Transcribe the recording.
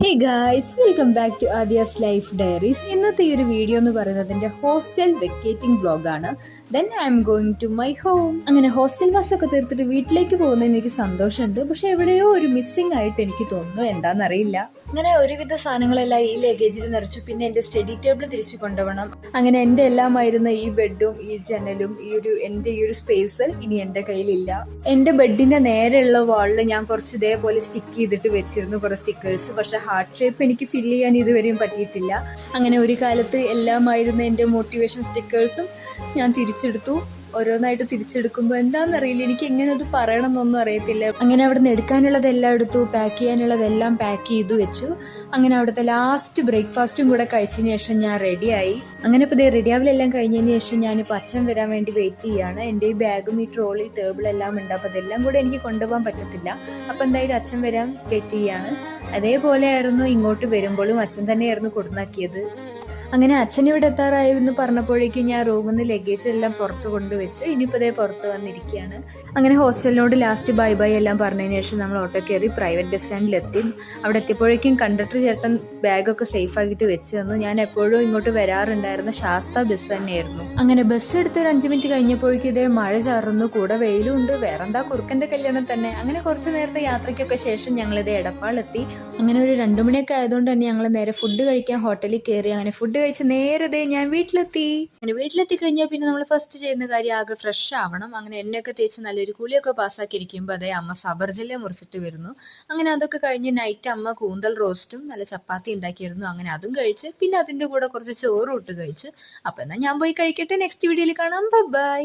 Hey guys, welcome back to Adhya's life diaries. ഇന്നത്തെ ഈ ഒരു വീഡിയോ എന്ന് പറയുന്നത് എൻ്റെ ഹോസ്റ്റൽ വെക്കേറ്റിംഗ് വ്ളോഗാണ്. Then I am going to my home. അങ്ങനെ ഹോസ്റ്റൽ ബസ്സൊക്കെ തീർത്തിട്ട് വീട്ടിലേക്ക് പോകുന്നതിന് എനിക്ക് സന്തോഷമുണ്ട്. പക്ഷെ എവിടെയോ ഒരു മിസ്സിംഗ് ആയിട്ട് എനിക്ക് തോന്നുന്നു, എന്താണെന്നറിയില്ല. അങ്ങനെ ഒരുവിധ സാധനങ്ങളെല്ലാം ഈ ലഗേജിൽ നിറച്ചു. പിന്നെ എൻ്റെ സ്റ്റഡി ടേബിൾ തിരിച്ചു കൊണ്ടുപോകണം. അങ്ങനെ എൻ്റെ എല്ലാമായിരുന്ന ഈ ബെഡും ഈ ജനലും എൻ്റെ ഈ ഒരു സ്പേസ് ഇനി എൻ്റെ കയ്യിലില്ല. എൻ്റെ ബെഡിൻ്റെ നേരെയുള്ള വാളിൽ ഞാൻ കുറച്ച് ഇതേപോലെ സ്റ്റിക്ക് ചെയ്തിട്ട് വെച്ചിരുന്നു കുറേ സ്റ്റിക്കേഴ്സ്. പക്ഷെ ഹാർട്ട് ഷേപ്പ് എനിക്ക് ഫില്ല് ചെയ്യാൻ ഇതുവരെയും പറ്റിയിട്ടില്ല. അങ്ങനെ ഒരു കാലത്ത് എല്ലാമായിരുന്ന എൻ്റെ മോട്ടിവേഷൻ സ്റ്റിക്കേഴ്സും ഞാൻ തിരിച്ചെടുത്തു. ഓരോന്നായിട്ട് തിരിച്ചെടുക്കുമ്പോൾ എന്താണെന്നറിയില്ല, എനിക്ക് എങ്ങനെ അത് പറയണം എന്നൊന്നും അറിയത്തില്ല. അങ്ങനെ അവിടെ നിന്ന് എടുക്കാനുള്ളതെല്ലാം എടുത്തു, പാക്ക് ചെയ്യാനുള്ളതെല്ലാം പാക്ക് ചെയ്തു വെച്ചു. അങ്ങനെ അവിടുത്തെ ലാസ്റ്റ് ബ്രേക്ക്ഫാസ്റ്റും കൂടെ കഴിച്ചതിന് ശേഷം ഞാൻ റെഡിയായി. അങ്ങനെ ഇപ്പോൾ റെഡിയാവലെല്ലാം കഴിഞ്ഞതിന് ശേഷം ഞാനിപ്പോൾ അച്ഛൻ വരാൻ വേണ്ടി വെയിറ്റ് ചെയ്യുകയാണ്. എൻ്റെ ഈ ബാഗും ഈ ട്രോളി ടേബിളെല്ലാം ഉണ്ട്. അപ്പോൾ അതെല്ലാം കൂടെ എനിക്ക് കൊണ്ടുപോകാൻ പറ്റത്തില്ല. അപ്പോൾ എന്തായാലും അച്ഛൻ വരാൻ വെയിറ്റ് ചെയ്യുകയാണ്. അതേപോലെ ആയിരുന്നു ഇങ്ങോട്ട് വരുമ്പോഴും അച്ഛൻ തന്നെയായിരുന്നു കൊടുന്നാക്കിയത്. അങ്ങനെ അച്ഛൻ ഇവിടെ എത്താറായി എന്ന് പറഞ്ഞപ്പോഴേക്കും ഞാൻ റൂമിൽ നിന്ന് ലഗേജ് എല്ലാം പുറത്ത് കൊണ്ടുവച്ചു. ഇനിയിപ്പോൾ ഇതേ പുറത്ത് വന്നിരിക്കുകയാണ്. അങ്ങനെ ഹോസ്റ്റലിനോട് ലാസ്റ്റ് ബൈ ബൈ എല്ലാം പറഞ്ഞതിന് ശേഷം നമ്മൾ ഓട്ടോ കയറി പ്രൈവറ്റ് ബസ് സ്റ്റാൻഡിലെത്തി. അവിടെ എത്തിയപ്പോഴേക്കും കണ്ടക്ടർ ചേട്ടൻ ബാഗൊക്കെ സേഫ് ആക്കിയിട്ട് വെച്ച് തന്നു. ഞാൻ എപ്പോഴും ഇങ്ങോട്ട് വരാറുണ്ടായിരുന്ന ശാസ്ത ബസ് തന്നെയായിരുന്നു. അങ്ങനെ ബസ് എടുത്ത് ഒരു 5 മിനിറ്റ് കഴിഞ്ഞപ്പോഴേക്കും ഇതേ മഴ ചാറുന്നു, കൂടെ വെയിലും ഉണ്ട്. വേറെന്താ, കുറുക്കൻ്റെ കല്യാണം തന്നെ. അങ്ങനെ കുറച്ച് നേരത്തെ യാത്രയ്ക്കൊക്കെ ശേഷം ഞങ്ങളിത് എടപ്പാളെത്തി. അങ്ങനെ ഒരു 2 മണിയൊക്കെ ആയതുകൊണ്ട് തന്നെ ഞങ്ങൾ നേരെ ഫുഡ് കഴിക്കാൻ ഹോട്ടലിൽ കയറി. അങ്ങനെ ഫുഡ് കഴിച്ച് നേരത്തെ ഞാൻ വീട്ടിലെത്തി. അങ്ങനെ വീട്ടിലെത്തി കഴിഞ്ഞാൽ പിന്നെ നമ്മൾ ഫസ്റ്റ് ചെയ്യുന്ന കാര്യം ആകെ ഫ്രഷ് ആവണം. അങ്ങനെ എണ്ണയൊക്കെ തേച്ച് നല്ലൊരു കുളിയൊക്കെ പാസ്സാക്കിയിരിക്കുമ്പോൾ അതേ അമ്മ സബർജില മുറിച്ചിട്ട് വരുന്നു. അങ്ങനെ അതൊക്കെ കഴിഞ്ഞ് നൈറ്റ് അമ്മ കൂന്തൽ റോസ്റ്റും നല്ല ചപ്പാത്തി ഉണ്ടാക്കിയിരുന്നു. അങ്ങനെ അതും കഴിച്ച് പിന്നെ അതിൻ്റെ കൂടെ കുറച്ച് ചോറും ഇട്ട് കഴിച്ചു. അപ്പം എന്നാൽ ഞാൻ പോയി കഴിക്കട്ടെ. നെക്സ്റ്റ് വീഡിയോയിൽ കാണാം. ബൈ.